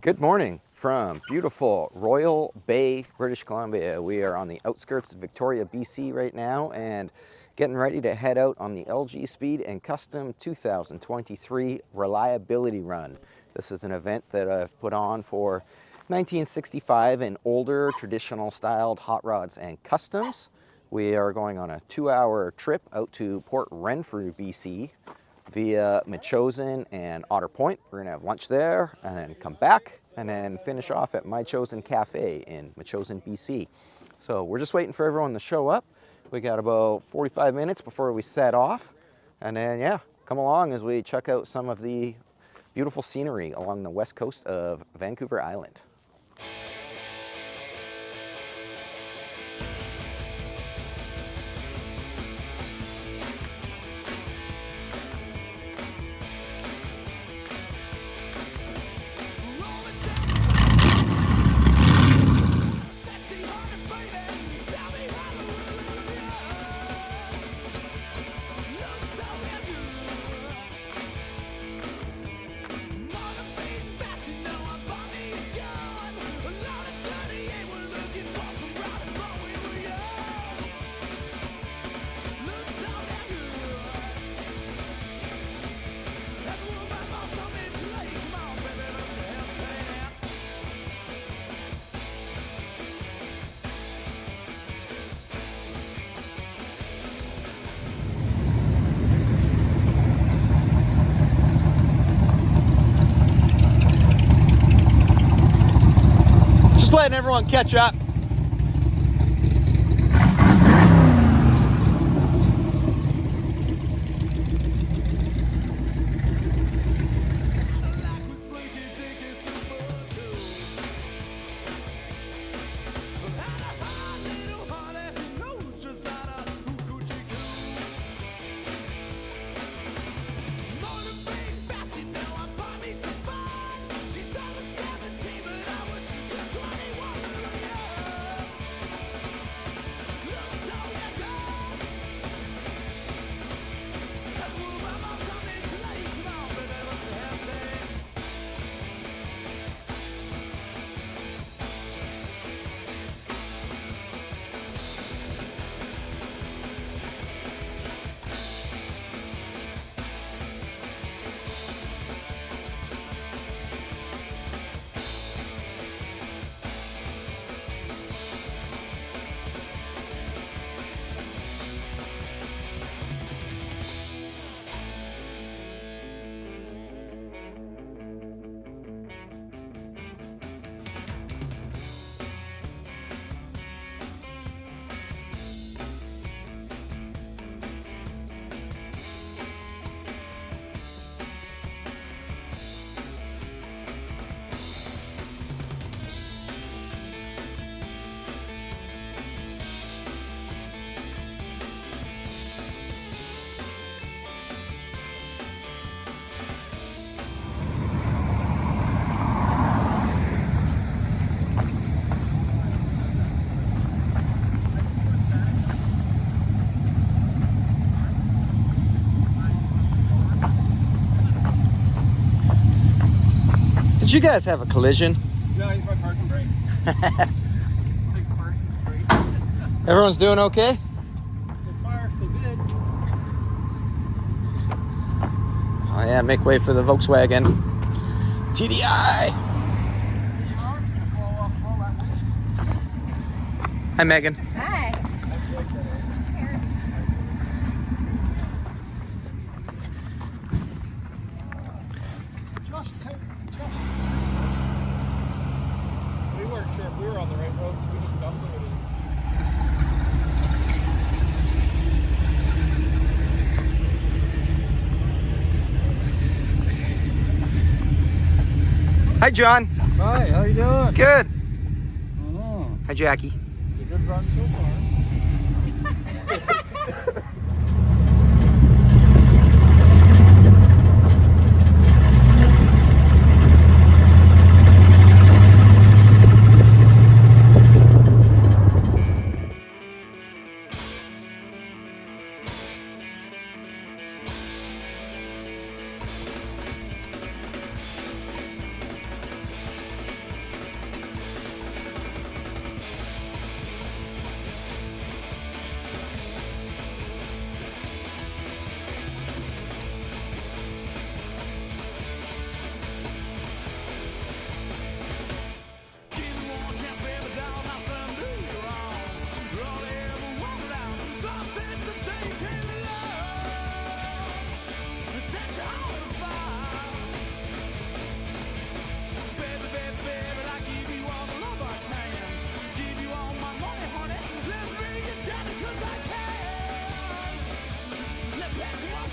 Good morning from beautiful Royal Bay, British Columbia. We are on the outskirts of Victoria, BC right now and getting ready to head out on the LG Speed and Kustom 2023 Reliability Run. This is an event that I've put on for 1965 and older traditional styled hot rods and customs. We are going on a 2-hour trip out to Port Renfrew, BC via Metchosin and Otter Point. We're gonna have lunch there and then come back and then finish off at Metchosin Cafe in Metchosin BC. So we're just waiting for everyone to show up. We got about 45 minutes before we set off. And then yeah, come along as we check out some of the beautiful scenery along the west coast of Vancouver Island. Just letting everyone catch up. Did you guys have a collision? No, he's my parking brake. Everyone's doing okay? So far, so good. Oh yeah, make way for the Volkswagen TDI. Hi Megan. Hi. We weren't sure if we were on the right road, so we just dumped it. Hi John. Hi, how you doing? Good. Oh, Hi Jackie. it's a good run so far.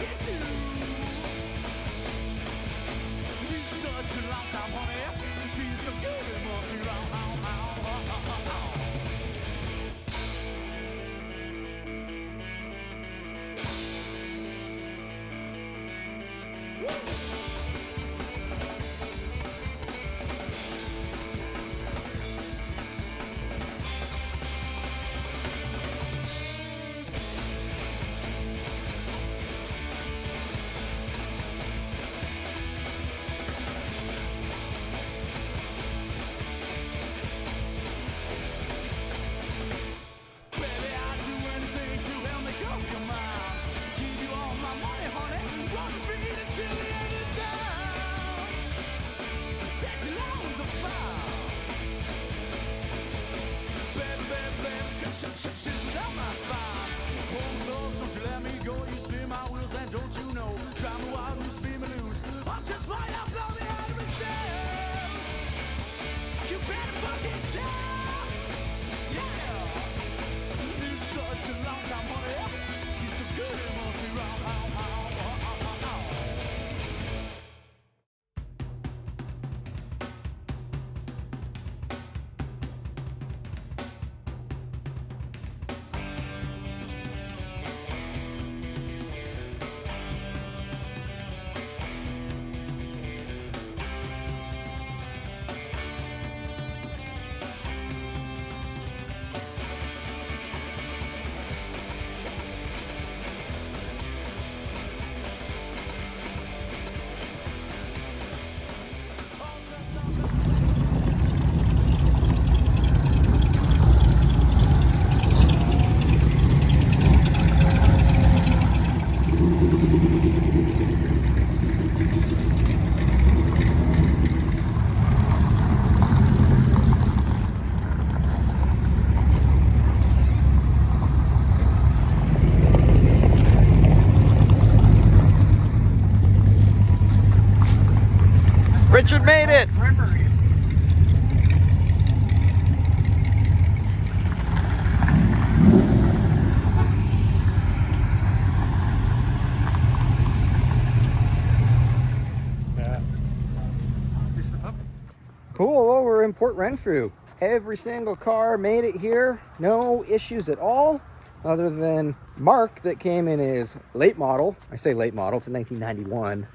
forget you. It's been such a long time, honey. Feels so good, it must be wrong. She's down my spine. Oh, close, don't you let me go. You spin my wheels and don't you know? Drive me wild, you spin me loose. I'm just might not blow me out of my shells. You better fucking shout. Yeah. It's such a long time, honey. It's so good, it must be wrong. Richard made it. Yeah. Is this the pub? Cool. Well, we're in Port Renfrew. Every single car made it here. No issues at all, other than Mark that came in his late model. I say late model, it's a 1991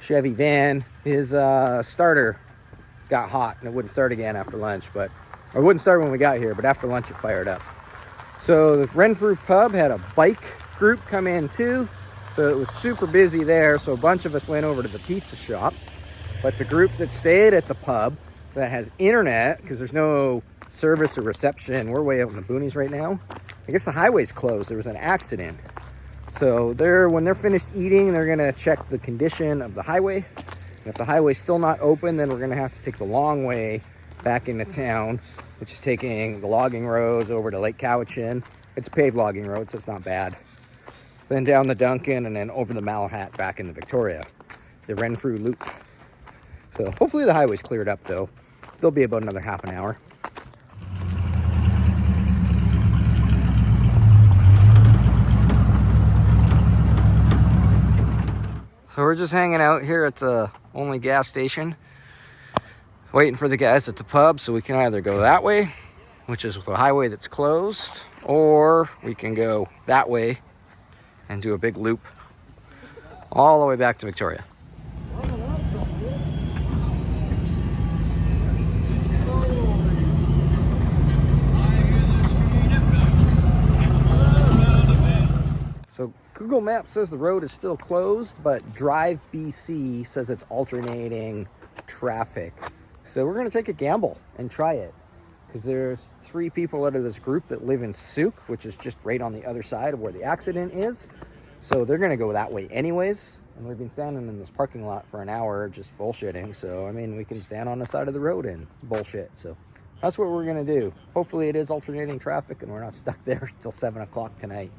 Chevy van. His starter got hot and it wouldn't start again after lunch, but it wouldn't start when we got here, but after lunch it fired up. So the Renfrew pub had a bike group come in too, so it was super busy there. So a bunch of us went over to the pizza shop, but the group that stayed at the pub that has internet, because there's no service or reception, we're way out in the boonies right now. I guess the highway's closed. There was an accident. So when they're finished eating, they're gonna check the condition of the highway. And if the highway's still not open, then we're gonna have to take the long way back into town, which is taking the logging roads over to Lake Cowichan. It's a paved logging road, so it's not bad. Then down the Duncan and then over the Malahat back into Victoria, the Renfrew loop. So hopefully the highway's cleared up though. There'll be about another half an hour. So we're just hanging out here at the only gas station, waiting for the guys at the pub so we can either go that way, which is the highway that's closed, or we can go that way and do a big loop all the way back to Victoria. So Google Maps says the road is still closed, but Drive BC says it's alternating traffic. So we're gonna take a gamble and try it, because there's 3 people out of this group that live in Souk, which is just right on the other side of where the accident is. So they're gonna go that way anyways. And we've been standing in this parking lot for an hour just bullshitting. So, I mean, we can stand on the side of the road and bullshit. So that's what we're gonna do. Hopefully it is alternating traffic and we're not stuck there till 7 o'clock tonight.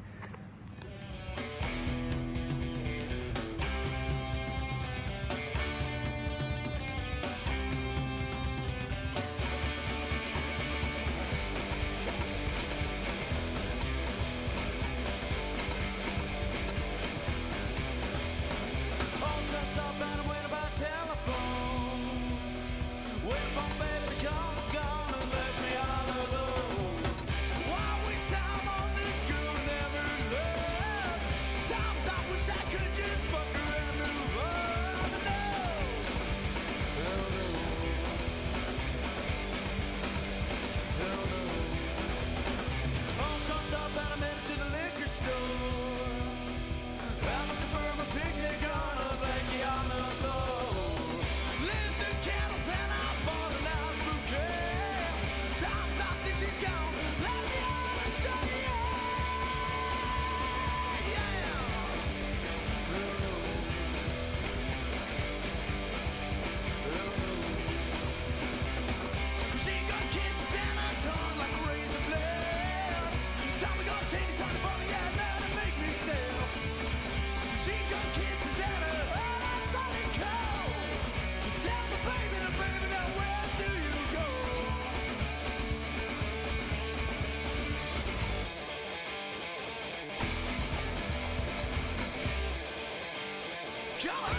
Come on!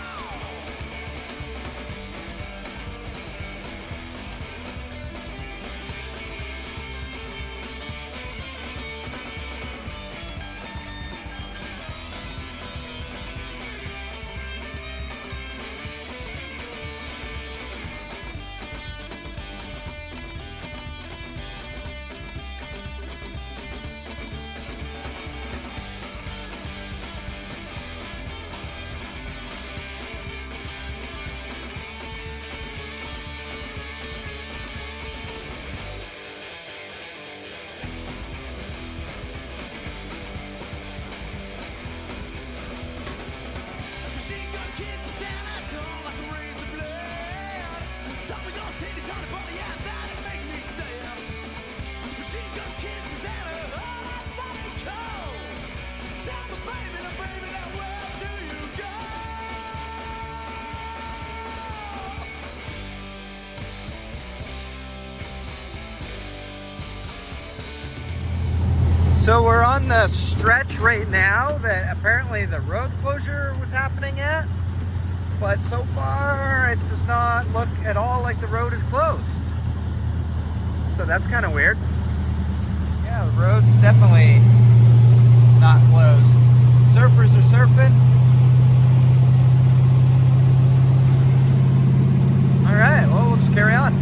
Machine gun kisses and I don't like the razor blade. Tell me don't take this on the body, yeah, that'll make me stay. Machine gun kisses and I solid cold. Tell me, baby, now where do you go? So we're on the stretch right now that apparently the road closure was happening at, but so far it does not look at all like the road is closed. So that's kind of weird. Yeah, the road's definitely not closed. Surfers are surfing. All right, well, we'll just carry on.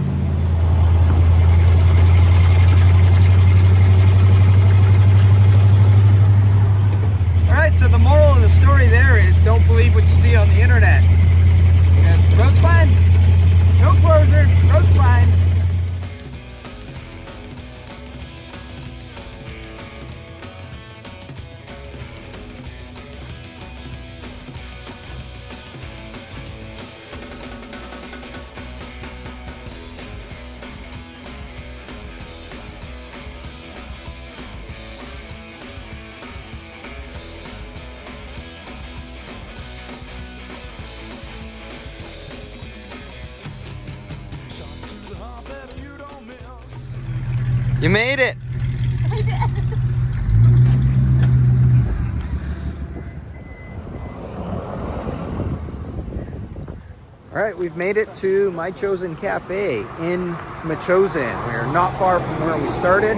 Alright, so the moral of the story there is don't believe what you see on the internet. Because the road's fine. No closure. Road's fine. You made it. All right, we've made it to Metchosin Cafe in Metchosin. We are not far from where we started.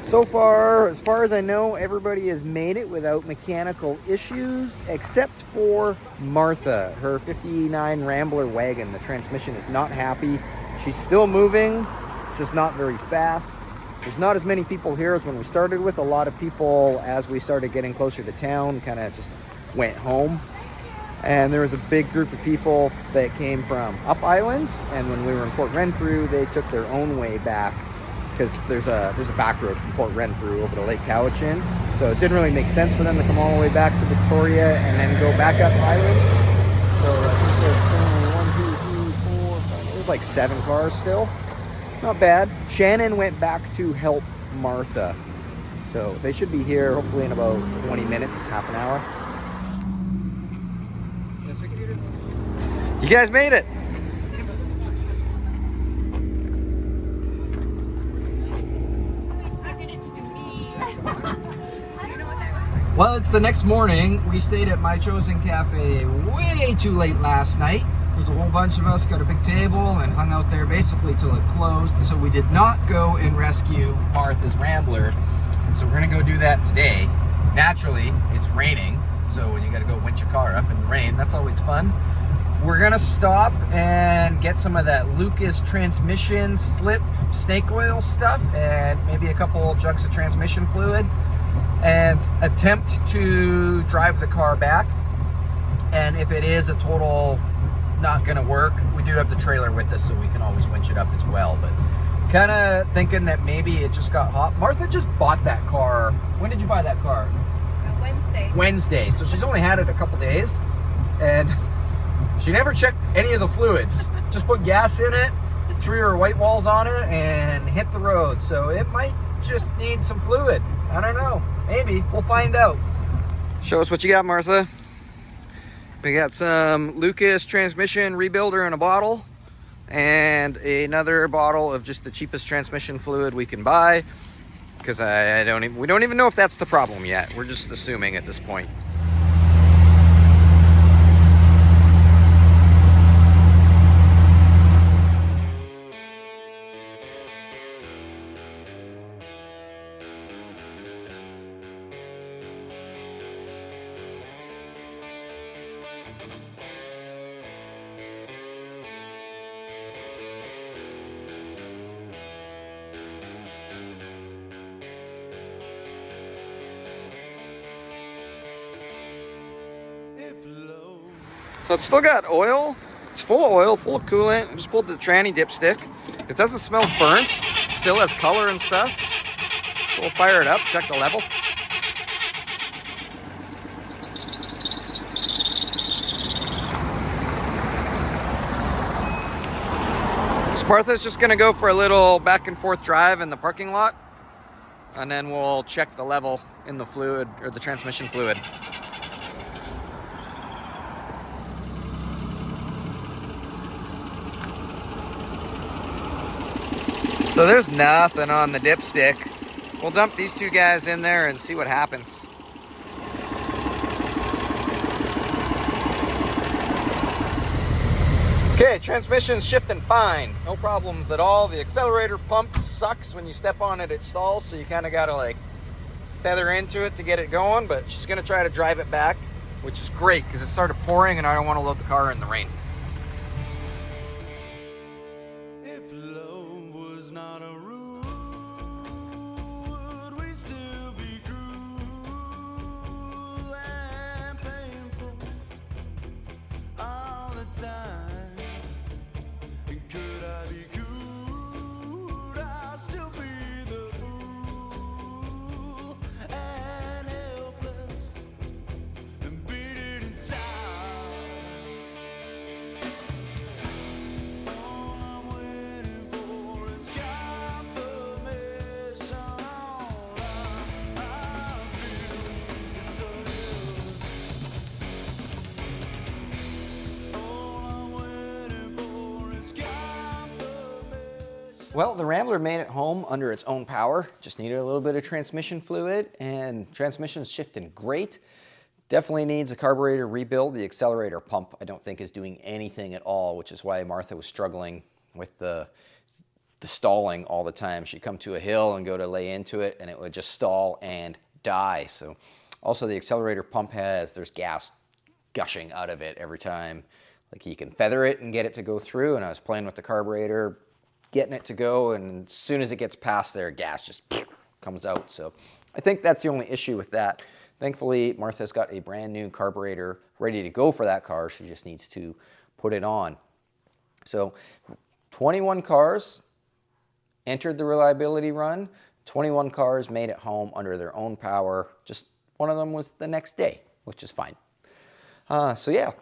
So far, as far as I know, everybody has made it without mechanical issues, except for Martha. Her 59 Rambler wagon, the transmission is not happy. She's still moving, just not very fast. There's not as many people here as when we started with. A lot of people, as we started getting closer to town, kind of just went home. And there was a big group of people that came from up islands, and when we were in Port Renfrew, they took their own way back because there's a back road from Port Renfrew over to Lake Cowichan. So it didn't really make sense for them to come all the way back to Victoria and then go back up island. So I think there's 1, 2, 3, 4, 5, there's like 7 cars still. Not bad. Shannon went back to help Martha. So they should be here hopefully in about 20 minutes, half an hour. You guys made it. Well, it's the next morning. We stayed at Metchosin Cafe way too late last night. There's a whole bunch of us, got a big table, and hung out there basically till it closed. So we did not go and rescue Martha's Rambler. So we're gonna go do that today. Naturally, it's raining, so when you gotta go winch your car up in the rain, that's always fun. We're gonna stop and get some of that Lucas transmission slip snake oil stuff and maybe a couple jugs of transmission fluid and attempt to drive the car back. And if it is a total not gonna work, we do have the trailer with us so we can always winch it up as well. But kind of thinking that maybe it just got hot. Martha just bought that car. When did you buy that car? Wednesday. So she's only had it a couple days and she never checked any of the fluids. Just put gas in it, threw her white walls on it, and hit the road. So it might just need some fluid. I don't know. Maybe. We'll find out. Show us what you got, Martha. We got some Lucas transmission rebuilder in a bottle and another bottle of just the cheapest transmission fluid we can buy because we don't even know if that's the problem yet. We're just assuming at this point. So it's still got oil. It's full of oil, full of coolant. I just pulled the tranny dipstick. It doesn't smell burnt. It still has color and stuff. So we'll fire it up, check the level. So Martha's just gonna go for a little back and forth drive in the parking lot, and then we'll check the level in the fluid, or the transmission fluid. So there's nothing on the dipstick. We'll dump these two guys in there and see what happens. Okay, transmission's shifting fine. No problems at all. The accelerator pump sucks. When you step on it, it stalls, so you kind of got to like feather into it to get it going, but she's going to try to drive it back, which is great because it started pouring and I don't want to load the car in the rain. If love was not a rule, would we still be cruel and painful all the time? Could I be cool? I'd still be the fool and helpless and beat it inside. All I'm waiting for is confirmation. I feel so loose. All I'm waiting for is confirmation. Well, the Rambler made it home under its own power. Just needed a little bit of transmission fluid, and transmission's shifting great. Definitely needs a carburetor rebuild. The accelerator pump, I don't think, is doing anything at all, which is why Martha was struggling with the stalling all the time. She'd come to a hill and go to lay into it, and it would just stall and die. So also the accelerator pump there's gas gushing out of it every time. Like you can feather it and get it to go through, and I was playing with the carburetor, getting it to go, and as soon as it gets past there, gas just comes out. So I think that's the only issue with that. Thankfully, Martha's got a brand new carburetor ready to go for that car. She just needs to put it on. So 21 cars entered the reliability run. 21 cars made it home under their own power. Just one of them was the next day, which is fine. So yeah,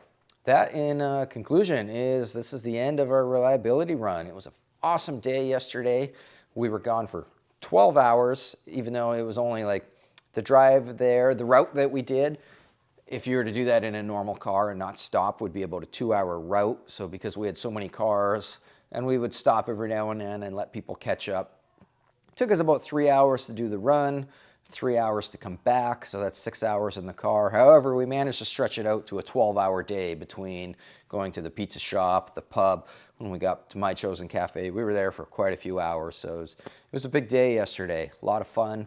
that in conclusion is this is the end of our reliability run. It was an awesome day yesterday. We were gone for 12 hours, even though it was only like the drive there, the route that we did. If you were to do that in a normal car and not stop, would be about a 2-hour route. So because we had so many cars and we would stop every now and then and let people catch up, it took us about 3 hours to do the run, 3 hours to come back. So that's 6 hours in the car. However, we managed to stretch it out to a 12-hour day between going to the pizza shop, the pub. When we got to Metchosin Cafe, we were there for quite a few hours. So it was a big day yesterday. A lot of fun,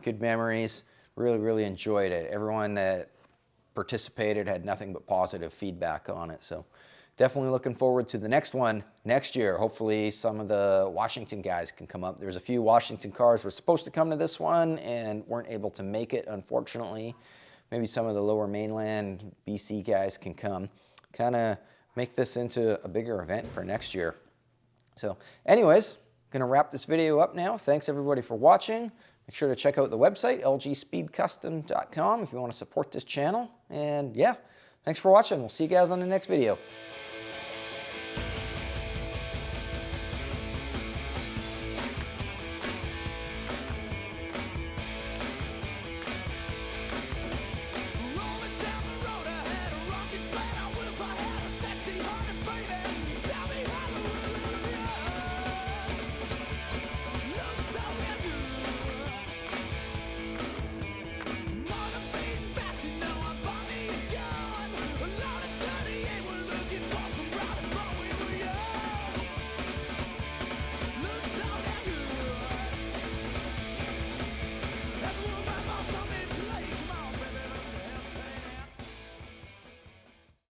good memories. Really, really enjoyed it. Everyone that participated had nothing but positive feedback on it. So definitely looking forward to the next one next year. Hopefully some of the Washington guys can come up. There's a few Washington cars were supposed to come to this one and weren't able to make it, unfortunately. Maybe some of the lower mainland BC guys can come. Kind of make this into a bigger event for next year. So anyways, gonna wrap this video up now. Thanks everybody for watching. Make sure to check out the website, lgspeedcustom.com, if you want to support this channel. And yeah, thanks for watching. We'll see you guys on the next video.